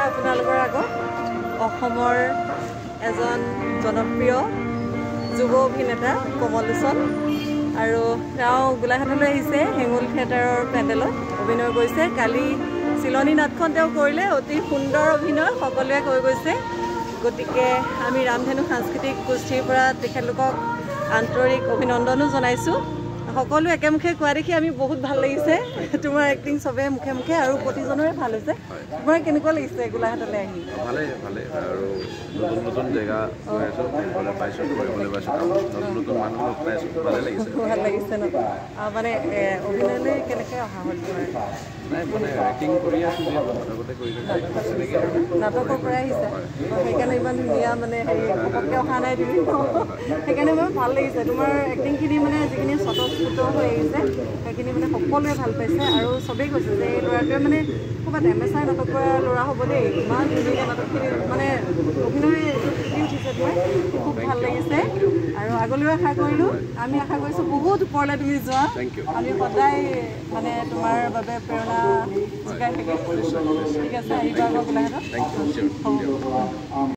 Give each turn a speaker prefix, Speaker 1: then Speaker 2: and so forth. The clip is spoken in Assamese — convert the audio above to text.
Speaker 1: আপোনালোকৰ আগত অসমৰ এজন জনপ্ৰিয় যুৱ অভিনেতা কমল লোচন আৰু তেওঁ গোলাঘাটলৈ আহিছে হেঙুল থিয়েটাৰৰ পেণ্ডেলত অভিনয় কৰিছে কালি চিলনী নাটখন তেওঁ কৰিলে অতি সুন্দৰ অভিনয় সকলোৱে কৈ গৈছে গতিকে আমি ৰামধেনু সাংস্কৃতিক গোষ্ঠীৰ পৰা তেখেতলোকক আন্তৰিক অভিনন্দনো জনাইছোঁ সকলো একেমুখে কোৱা দেখি আমি বহুত ভাল লাগিছে তোমাৰ এক্টিং সবে মুখে মুখে আৰু প্ৰতিজনৰে ভাল হৈছে তোমাৰ কেনেকুৱা লাগিছে গোলাঘাটলৈ আহি
Speaker 2: ভালে আৰু নতুন নতুন জেগা গৈ আছোঁ ফুৰিবলৈ পাইছোঁ কৰিবলৈ পাইছোঁ নতুন নতুন মানুহ লগ পাইছোঁ ভালে লাগিছে
Speaker 1: ভাল লাগিছে ন মানে অভিনয়লৈ কেনেকৈ অহা হ'ল তোমাৰ
Speaker 2: নাই মানে এক্টিং কৰি আছোঁ যে আগতে কৰি তেনেকৈ
Speaker 1: নাটকৰ পৰাই আহিছে সেইকাৰণে ইমান ধুনীয়া মানে হেৰি ঘপককৈ অহা নাই তুমি সেইকাৰণে মোৰ ভাল লাগিছে তোমাৰ এক্টিংখিনি মানে যিখিনি স্বতঃস্ফূৰ্ত হৈ আহিছে সেইখিনি মানে সকলোৱে ভাল পাইছে আৰু চবেই কৈছে যে এই ল'ৰাটোৱে মানে ক'ৰবাত MSI নাটক কৰা ল'ৰা হ'ব দেই ইমান ধুনীয়া নাটকখিনি মানে অভিনয় ফুটি উঠিছে তোমাৰ খুব ভাল লাগিছে আৰু আগলৈও আশা কৰিলোঁ আমি আশা কৰিছোঁ বহুত ওপৰলৈ তুমি যোৱা আমি সদায় মানে তোমাৰ বাবে প্ৰেৰণা যোগাই থাকিম ঠিক আছে আহিবা আকৌ গোলাঘাটত